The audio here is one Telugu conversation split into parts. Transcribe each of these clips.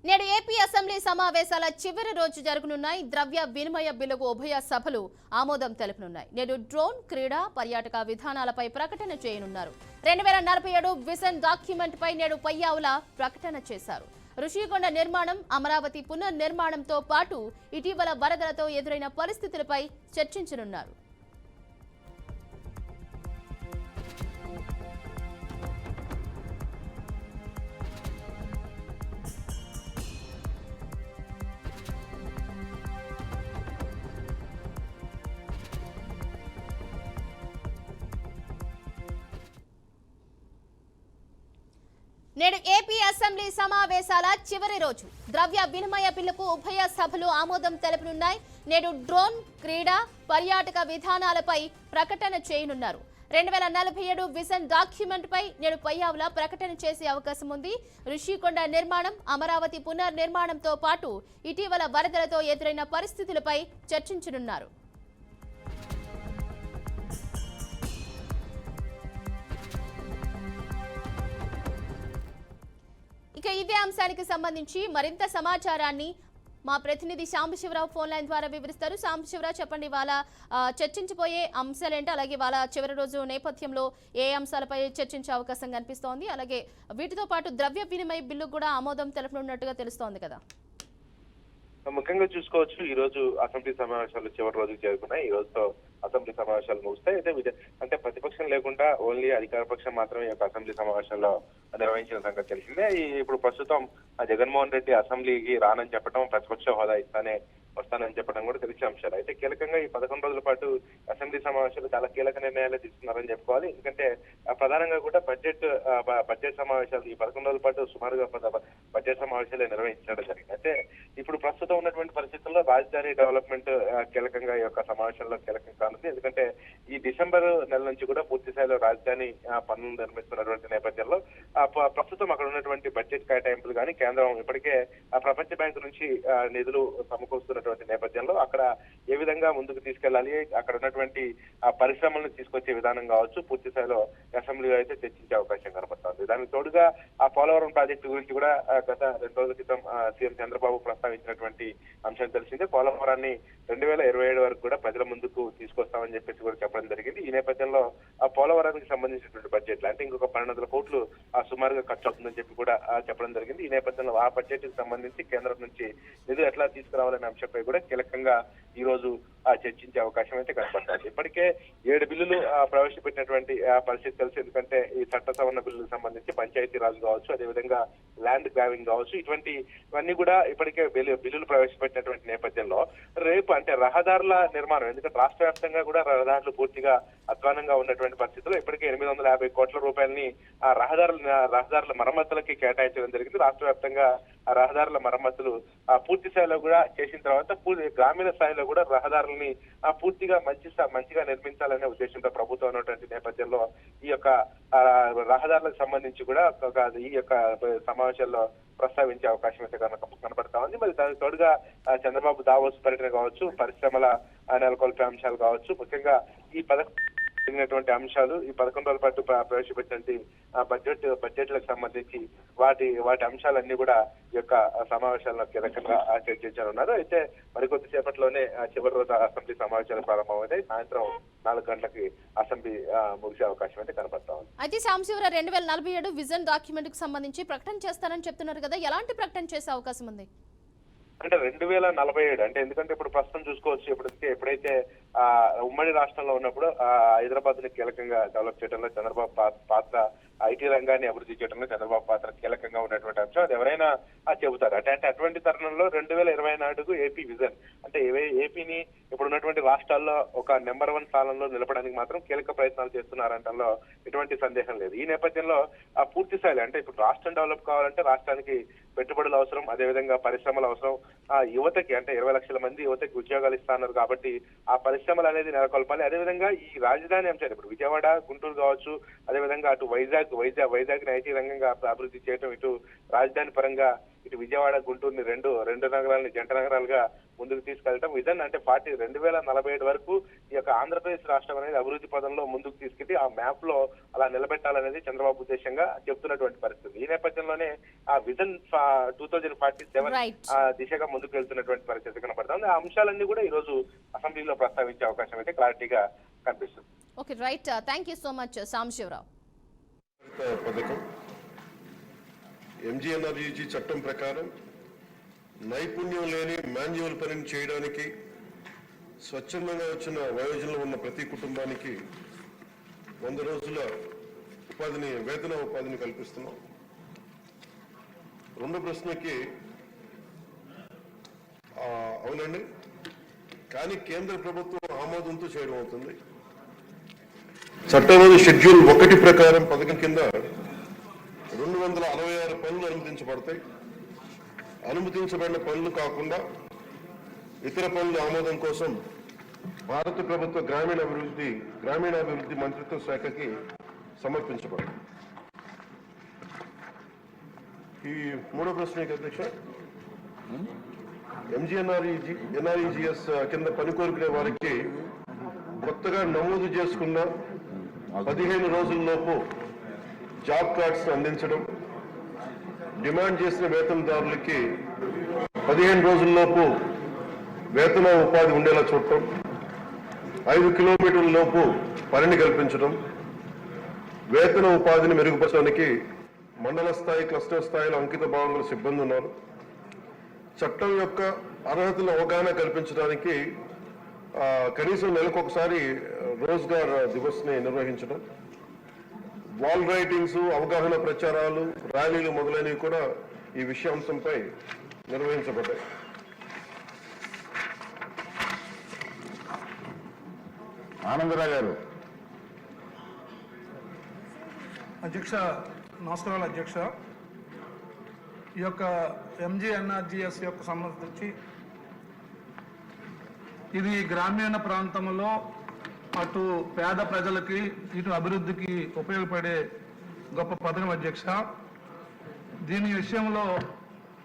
నేడు ఏపీ అసెంబ్లీ సమావేశాల చివరి రోజు జరగనున్నాయి. ద్రవ్య వినిమయ బిల్లుకు ఉభయ సభలు ఆమోదం తెలుపనున్నాయి. నేడు డ్రోన్ క్రీడా పర్యాటక విధానాలపై ప్రకటన చేయనున్నారు. 2047 విజన్ డాక్యుమెంట్ పై నేడు పయ్యావుల ప్రకటన చేశారు. ఋషికొండ నిర్మాణం, అమరావతి పునర్నిర్మాణంతో పాటు ఇటీవల వరదలతో ఎదురైన పరిస్థితులపై చర్చించనున్నారు. నేడు ఏపీ అసెంబ్లీ సమావేశాల చివరి రోజు ద్రవ్య వినిమయ బిల్లుకు ఉభయ సభలు ఆమోదం తెలుపనున్నాయి. నేడు డ్రోన్ క్రీడా పర్యాటక విధానాలపై ప్రకటన చేయనున్నారు. 2047 విజన్ డాక్యుమెంట్ పై నేడు పయ్యావుల ప్రకటన చేసే అవకాశం ఉంది. ఋషికొండ నిర్మాణం, అమరావతి పునర్నిర్మాణంతో పాటు ఇటీవల వరదలతో ఎదురైన పరిస్థితులపై చర్చించనున్నారు. ఇక ఇదే అంశానికి సంబంధించి మరింత సమాచారాన్ని మా ప్రతినిధి సాంబశివరావు ఫోన్ లైన్ ద్వారా వివరిస్తారు. సాంబశివరావు, చెప్పండి, వాళ్ళ చర్చించబోయే అంశాలేంటి, అలాగే వాళ్ళ చివరి రోజు నేపథ్యంలో ఏ అంశాలపై చర్చించే అవకాశం కనిపిస్తోంది, అలాగే వీటితో పాటు ద్రవ్య వినిమయ బిల్లు కూడా ఆమోదం తెలపనున్నట్టుగా తెలుస్తోంది కదా. ముఖ్యంగా చూసుకోవచ్చు, ఈ రోజు అసెంబ్లీ సమావేశాలు చివరి రోజుకి చేరుకున్నాయి. ఈ రోజుతో అసెంబ్లీ సమావేశాలు ముగుస్తాయి. అయితే అంటే ప్రతిపక్షం లేకుండా ఓన్లీ అధికార పక్షం మాత్రమే ఈ యొక్క అసెంబ్లీ సమావేశాల్లో నిర్వహించిన సంగతి తెలిసిందే. ఇప్పుడు ప్రస్తుతం జగన్మోహన్ రెడ్డి అసెంబ్లీకి రానని చెప్పడం, ప్రతిపక్ష హోదా వస్తానని చెప్పడం కూడా తెలిసిన అంశాలు. అయితే కీలకంగా ఈ 11 రోజుల పాటు అసెంబ్లీ సమావేశాలు చాలా కీలక నిర్ణయాలు తీసుకున్నారని చెప్పుకోవాలి. ఎందుకంటే ప్రధానంగా కూడా బడ్జెట్ సమావేశాలు ఈ 11 రోజుల పాటు సుమారుగా బడ్జెట్ సమావేశాలు నిర్వహించడం జరిగింది. అయితే ఇప్పుడు ప్రస్తుతం ఉన్నటువంటి పరిస్థితుల్లో రాజధాని డెవలప్మెంట్ కీలకంగా ఈ యొక్క సమావేశంలో కీలకం కానుంది. ఎందుకంటే ఈ డిసెంబర్ నెల నుంచి కూడా పూర్తి స్థాయిలో రాజధాని పనులు నిర్మిస్తున్నటువంటి నేపథ్యంలో ప్రస్తుతం అక్కడ ఉన్నటువంటి బడ్జెట్ కేటాయింపులు కానీ కేంద్రం ఇప్పటికే ప్రపంచ బ్యాంకు నుంచి నిధులు సమకూరుస్తున్నటువంటి నేపథ్యంలో అక్కడ ఏ విధంగా ముందుకు తీసుకెళ్లాలి, అక్కడ ఉన్నటువంటి పరిశ్రమలను తీసుకొచ్చే విధానం కావచ్చు పూర్తి స్థాయిలో అసెంబ్లీలో అయితే చర్చించే అవకాశం కనబడుతోంది. దానికి తోడుగా పోలవరం ప్రాజెక్టు గురించి కూడా గత 2 రోజుల క్రితం సీఎం చంద్రబాబు ప్రస్తావించినటువంటి అంశం తెలిసిందే. పోలవరాన్ని 2027 వరకు కూడా ప్రజల ముందుకు తీసుకొస్తామని చెప్పేసి కూడా చెప్పడం జరిగింది. ఈ నేపథ్యంలో పోలవరానికి సంబంధించినటువంటి బడ్జెట్ అంటే ఇంకొక 1200 కోట్లు సుమారుగా ఖర్చు అవుతుందని చెప్పి కూడా చెప్పడం జరిగింది. ఈ నేపథ్యంలో ఆ బడ్జెట్ కి సంబంధించి కేంద్రం నుంచి నిధులు ఎట్లా తీసుకురావాలనే అంశంపై కూడా కీలకంగా ఈ రోజు చర్చించే అవకాశం అయితే కనపడుతుంది. ఇప్పటికే 7 బిల్లులు ప్రవేశపెట్టినటువంటి పరిస్థితి తెలుసు. ఎందుకంటే ఈ చట్ట సవరణ బిల్లులకు సంబంధించి పంచాయతీ రాజు కావచ్చు, అదేవిధంగా ల్యాండ్ గ్రాబింగ్ కావచ్చు, ఇవన్నీ కూడా ఇప్పటికే బిల్లులు ప్రవేశపెట్టినటువంటి నేపథ్యంలో రేపు అంటే రహదారుల నిర్మాణం, ఎందుకంటే రాష్ట్ర వ్యాప్తంగా కూడా రహదారులు పూర్తిగా అధ్వానంగా ఉన్నటువంటి పరిస్థితుల్లో ఇప్పటికే 850 కోట్ల రూపాయలని రహదారుల మరమ్మతులకి కేటాయించడం జరిగింది. రాష్ట్ర వ్యాప్తంగా రహదారుల మరమ్మతులు పూర్తి స్థాయిలో కూడా చేసిన తర్వాత గ్రామీణ స్థాయిలో కూడా రహదారులని పూర్తిగా మంచిగా నిర్మించాలనే ఉద్దేశంతో ప్రభుత్వం ఉన్నటువంటి నేపథ్యంలో ఈ యొక్క రహదారులకు సంబంధించి కూడా ఈ యొక్క సమావేశాల్లో ప్రస్తావించే అవకాశం అయితే కనబడతా ఉంది. మరి దానికి తోడుగా చంద్రబాబు దావోస్ పర్యటన కావచ్చు, పరిశ్రమల నెలకొల్పే అంశాలు కావచ్చు, ముఖ్యంగా ఈ జరిగినటువంటి అంశాలు ఈ 11 రోజుల పాటు ప్రవేశపెట్టినటువంటి బడ్జెట్లకు సంబంధించి వాటి అంశాలన్నీ కూడా ఈ యొక్క సమావేశాల్లో కీలకంగా చర్చించనున్నారు. అయితే మరికొద్దిసేపట్లోనే చివరి రోజు అసెంబ్లీ సమావేశాలు ప్రారంభమైనాయి. సాయంత్రం 4 గంటలకి అసెంబ్లీ ముగిసే అవకాశం అయితే కనబడతా ఉంది. అయితే సాంబశివరావు, 2047 విజన్ డాక్యుమెంట్ కు సంబంధించి ప్రకటన చేస్తారని చెప్తున్నారు కదా, ఎలాంటి ప్రకటన చేసే అవకాశం ఉంది? అంటే 2047 అంటే ఎందుకంటే ఇప్పుడు ప్రస్తుతం చూసుకోవచ్చు, ఎప్పుడైతే ఉమ్మడి రాష్ట్రంలో ఉన్నప్పుడు హైదరాబాద్ ని కీలకంగా డెవలప్ చేయడంలో చంద్రబాబు పాత్ర, ఐటీ రంగాన్ని అభివృద్ధి చేయడంలో చంద్రబాబు పాత్ర కీలకంగా ఉన్నటువంటి అంశం. అది ఎవరైనా చెబుతారు. అంటే అటువంటి తరుణంలో 2024 ఏపీ విజన్ అంటే ఏపీని ఇప్పుడు ఉన్నటువంటి రాష్ట్రాల్లో ఒక నెంబర్ 1 స్థానంలో నిలపడానికి మాత్రం కీలక ప్రయత్నాలు చేస్తున్నారంటలో ఎటువంటి సందేహం లేదు. ఈ నేపథ్యంలో పూర్తి స్థాయిలో అంటే ఇప్పుడు రాష్ట్రం డెవలప్ కావాలంటే రాష్ట్రానికి పెట్టుబడులు అవసరం, అదేవిధంగా పరిశ్రమలు అవసరం. యువతకి అంటే 20 లక్షల మంది యువతకి ఉద్యోగాలు ఇస్తున్నారు కాబట్టి ఆ పరిశ్రమలు అనేది నెలకొల్పాలి. అదేవిధంగా ఈ రాజధాని అంశాలు ఇప్పుడు విజయవాడ, గుంటూరు కావచ్చు, అదేవిధంగా అటు వైజాగ్ ని ఐటీ రంగంగా అభివృద్ధి చేయడం, ఇటు రాజధాని పరంగా ఇటు విజయవాడ, గుంటూరుని రెండు నగరాలని జంట నగరాలుగా ముందుకు తీసుకెళ్లడం విజన్ అంటే 2047 వరకు ఈ యొక్క ఆంధ్రప్రదేశ్ రాష్ట్రం అనేది అభివృద్ధి పదంలో ముందుకు తీసుకెళ్లి ఆ మ్యాప్ లో అలా నిలబెట్టాలనేది చంద్రబాబు ఉద్దేశంగా చెప్తున్నటువంటి పరిస్థితి. ఈ నేపథ్యంలోనే ఆ విజన్ 2047 దిశగా ముందుకు వెళ్తున్నటువంటి పరిస్థితి కనపడుతుంది. ఆ అంశాలన్నీ కూడా ఈ రోజు అసెంబ్లీలో ప్రస్తావించే అవకాశం అయితే క్లారిటీగా కనిపిస్తుంది. Okay, right. Thank you so much Sambasivarao. పథకం ఎంజీఎన్ఆర్ఈజీ చట్టం ప్రకారం నైపుణ్యం లేని మాన్యువల్ పనిని చేయడానికి స్వచ్ఛందంగా వచ్చిన వయోజనులు ఉన్న ప్రతి కుటుంబానికి 100 రోజుల వేతన ఉపాధిని కల్పిస్తున్నాం. రెండో ప్రశ్నకి అవునండి, కానీ కేంద్ర ప్రభుత్వం ఆమోదంతో చేయడం అవుతుంది. చట్టంలోని షెడ్యూల్ 1 ప్రకారం పథకం కింద 266 పనులు అనుమతించబడతాయి. అనుమతించబడిన పనులు కాకుండా ఇతర పనుల ఆమోదం కోసం భారత ప్రభుత్వ గ్రామీణాభివృద్ధి మంత్రిత్వ శాఖకి సమర్పించబడింది. ఈ మూడో ప్రశ్నకి అధ్యక్ష, ఎన్ఆర్ఈజిఎస్ కింద పని కోరుకునే వారికి కొత్తగా నమోదు చేసుకున్న 15 రోజుల్లోపు జాబ్ కార్డ్స్ అందించడం, డిమాండ్ చేసిన వేతనదారులకి 15 రోజుల్లోపు వేతన ఉపాధి ఉండేలా చూడటం, 5 కిలోమీటర్ల లోపు పనిని కల్పించడం, వేతన ఉపాధిని మెరుగుపరచడానికి మండల స్థాయి, క్లస్టర్ స్థాయిలో అంకిత భావంలో సిబ్బంది ఉన్నారు. చట్టం యొక్క అర్హతల అవగాహన కల్పించడానికి కనీసం నెలకొకసారి రోజ్గార్ దివస్ ని నిర్వహించడం, వాల్ రైటింగ్స్, అవగాహన ప్రచారాలు, ర్యాలీలు మొదలైనవి కూడా ఈ విషయాంశంపై నిర్వహించబడ్డాయి. ఆనందరావు గారు. అధ్యక్ష, నమస్కారాలు అధ్యక్ష. ఈ యొక్క ఎంజీఎన్ఆర్జీఎస్ యొక్క సంబంధించి ఇది గ్రామీణ ప్రాంతంలో అటు పేద ప్రజలకి ఇటు అభివృద్ధికి ఉపయోగపడే గొప్ప పథకం అధ్యక్ష. దీని విషయంలో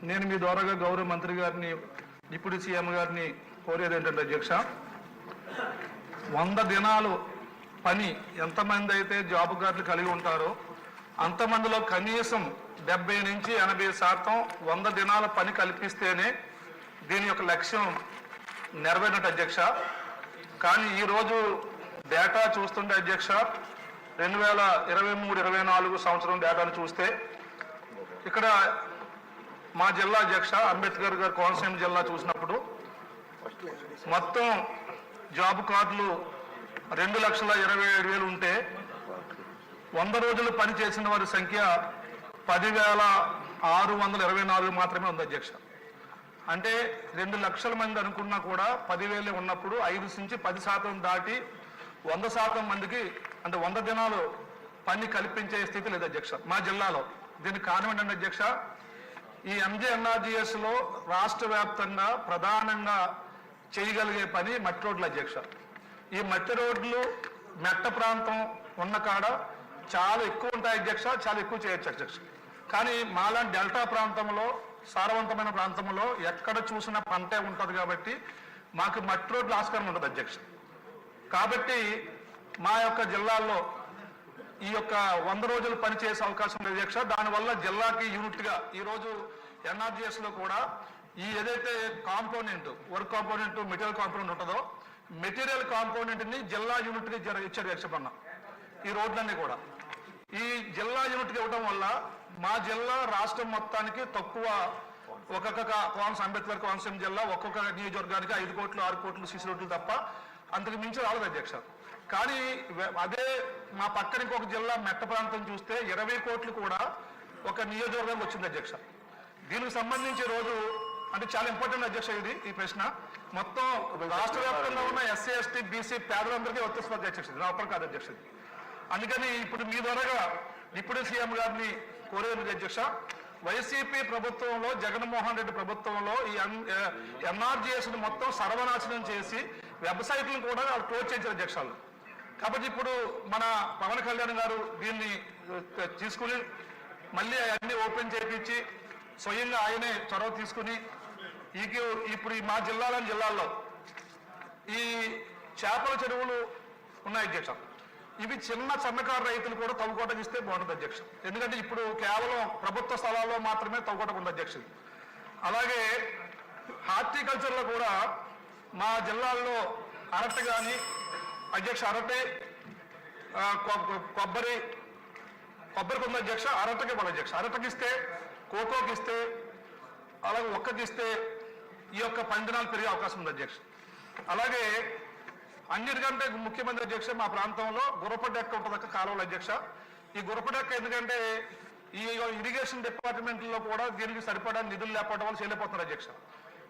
నేను మీ ద్వారాగా గౌరవ మంత్రి గారిని, డిప్యూటీ సీఎం గారిని కోరేది ఏంటంటే అధ్యక్ష, 100 దినాలు పని ఎంతమంది అయితే జాబ్ కార్డులు కలిగి ఉంటారో అంతమందిలో కనీసం 70 నుంచి 80% 100 దినాల పని కల్పిస్తేనే దీని యొక్క లక్ష్యం నెరవేరినట్టు అధ్యక్ష. కానీ ఈరోజు డేటా చూస్తుంటే అధ్యక్ష, 2023-24 సంవత్సరం డేటాను చూస్తే ఇక్కడ మా జిల్లా అధ్యక్ష అంబేద్కర్ గారి కోనసీమ జిల్లా చూసినప్పుడు మొత్తం జాబ్ కార్డులు 2,27,000 ఉంటే 100 రోజులు పని చేసిన వారి సంఖ్య 10,624 మాత్రమే ఉంది అధ్యక్ష. అంటే 2 లక్షల మంది అనుకున్నా కూడా 10,000 ఉన్నప్పుడు 5 నుంచి 10% దాటి 100% మందికి అంటే 100 దినాలు పని కల్పించే స్థితి లేదు అధ్యక్ష మా జిల్లాలో. దీనికి కారణం ఏంటంటే అధ్యక్ష, ఈ ఎంజీఎన్ఆర్జీఎస్ లో రాష్ట్ర వ్యాప్తంగా ప్రధానంగా చేయగలిగే పని మట్టి రోడ్లు అధ్యక్ష. ఈ మట్టి రోడ్లు మెట్ట ప్రాంతం ఉన్న కాడ చాలా ఎక్కువ ఉంటాయి అధ్యక్ష, చాలా ఎక్కువ చేయొచ్చు అధ్యక్ష. కానీ మాలాంటి డెల్టా ప్రాంతంలో, సారవంతమైన ప్రాంతంలో ఎక్కడ చూసినా పంటే ఉంటుంది కాబట్టి మాకు మట్టి రోడ్లు ఆస్కారం ఉంటుంది అధ్యక్ష. కాబట్టి మా యొక్క జిల్లాల్లో ఈ యొక్క 100 రోజులు పనిచేసే అవకాశం ఉంది అధ్యక్ష. దానివల్ల జిల్లాకి యూనిట్గా ఈరోజు ఎన్ఆర్జీఎస్ లో కూడా ఈ ఏదైతే component, work component, material component ఉంటుందో మెటీరియల్ కాంపోనెంట్ ని జిల్లా యూనిట్ కి ఇచ్చారు అధ్యక్ష. ఈ రోడ్లన్నీ కూడా ఈ జిల్లా యూనిట్ కి ఇవ్వడం వల్ల మా జిల్లా రాష్ట్రం మొత్తానికి తక్కువ, ఒక్కొక్క అంబేద్కర్ కోనసీమ జిల్లా ఒక్కొక్క నియోజకవర్గానికి 5 కోట్లు 6 కోట్లు సీసీ రోడ్లు తప్ప అంతకు మించి రాలేదు అధ్యక్ష. కానీ అదే మా పక్కన ఇంకొక జిల్లా మెట్ట ప్రాంతం చూస్తే 20 కోట్లు కూడా ఒక నియోజకవర్గానికి వచ్చింది అధ్యక్ష. దీనికి సంబంధించి రోజు అంటే చాలా ఇంపార్టెంట్ అధ్యక్ష ఈ ప్రశ్న. మొత్తం రాష్ట్ర వ్యాప్తంగా ఉన్న ఎస్సీ ఎస్టీ బీసీ పేదలందరికీ వర్తిస్తుంది అధ్యక్ష, రాపర్ కాదు అధ్యక్ష. అందుకని ఇప్పుడు మీ ద్వారాగా డిప్యూటీ సీఎం గారిని కోరేది అధ్యక్ష, వైసీపీ ప్రభుత్వంలో, జగన్మోహన్ రెడ్డి ప్రభుత్వంలో ఈ ఎన్ఆర్జీఎస్ ను మొత్తం సర్వనాశనం చేసి వెబ్సైట్లను కూడా క్లోజ్ చేయించారు అధ్యక్షాలు. కాబట్టి ఇప్పుడు మన పవన్ కళ్యాణ్ గారు దీన్ని తీసుకుని మళ్ళీ అన్ని ఓపెన్ చేయించి స్వయంగా ఆయనే చొరవ తీసుకుని ఇప్పుడు మా జిల్లాల్లో ఈ చేపల చెరువులు ఉన్నాయి అధ్యక్ష. ఇవి చిన్న సన్నకారు రైతులు కూడా తవ్వుకోటకు ఇస్తే బాగుంటుంది అధ్యక్ష. ఎందుకంటే ఇప్పుడు కేవలం ప్రభుత్వ స్థలాల్లో మాత్రమే తవ్వుకోటకు ఉంది అధ్యక్ష. అలాగే హార్టికల్చర్లో కూడా మా జిల్లాల్లో అరటి కానీ అధ్యక్ష, అరటి కొబ్బరికి ఉంది అధ్యక్ష, అరటికి మన అధ్యక్ష. అరటికి ఇస్తే, కోకోకి ఇస్తే, అలాగే ఒక్కకి ఇస్తే ఈ యొక్క పండినాలు పెరిగే అవకాశం ఉంది అధ్యక్ష. అలాగే అన్నిటికంటే ముఖ్యమంత్రి అధ్యక్ష, మా ప్రాంతంలో గుర్రపడెక్క ఉంటుంది కాలువలు అధ్యక్ష. ఈ గుర్రపడెక్క ఎందుకంటే ఈ ఇరిగేషన్ డిపార్ట్మెంట్లో కూడా దీనికి సరిపడా నిధులు లేకపోవడం వల్ల చేయలేకపోతున్నారు అధ్యక్ష.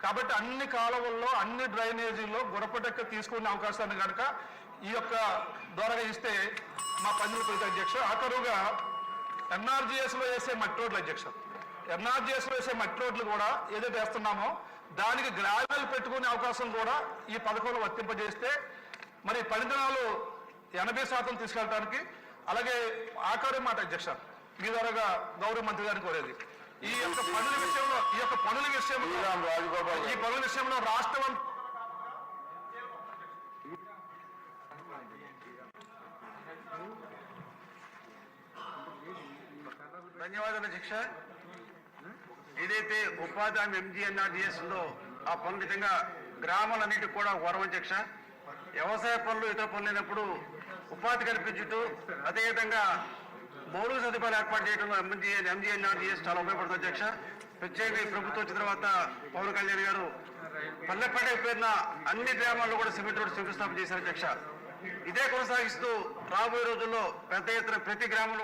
కాబట్టి అన్ని కాలువల్లో, అన్ని డ్రైనేజీల్లో గుర్రపడెక్క తీసుకునే అవకాశాన్ని కనుక ఈ యొక్క ద్వారా ఇస్తే మా పనులు పెరుగుతాయి అధ్యక్ష. ఆ కరువుగా ఎన్ఆర్జీఎస్లో వేసే మట్టి రోడ్లు అధ్యక్ష, ఎన్ఆర్జీఎస్లో వేసే మట్టి రోడ్లు కూడా ఏదైతే వేస్తున్నామో దానికి గ్రావెల్ పెట్టుకునే అవకాశం కూడా ఈ పథకంలో వర్తింపజేస్తే మరి ఫలితాలు 80% తీసుకెళ్ళడానికి. అలాగే ఆఖరి మాట అధ్యక్ష, మీ ద్వారా గౌరవ మంత్రి గారిని కోరేది ఈ యొక్క పనుల విషయంలో రాష్ట్రం ధన్యవాదాలు అధ్యక్ష. ఏదైతే ఉపాధి హామీ MGNRDS ఉందో ఆ పనులు నిజంగా గ్రామాలన్నిటికి కూడా వరం అధ్యక్ష. వ్యవసాయ పనులు, ఇతర పనులు లేనప్పుడు ఉపాధి కల్పించుతూ అదేవిధంగా మౌలిక సదుపాయాలు ఏర్పాటు చేయడంలో MGNRDS చాలా ఉపయోగపడుతుంది అధ్యక్ష. ప్రత్యేకంగా ఈ ప్రభుత్వం వచ్చిన తర్వాత పవన్ కళ్యాణ్ గారు పల్లెపేట పేరున అన్ని గ్రామాల్లో కూడా సిమెంట్ రోడ్డు శంకుస్థాపన చేశారు అధ్యక్ష. ఇదే కొనసాగిస్తూ రాబోయే రోజుల్లో పెద్ద ఎత్తున ప్రతి గ్రామంలో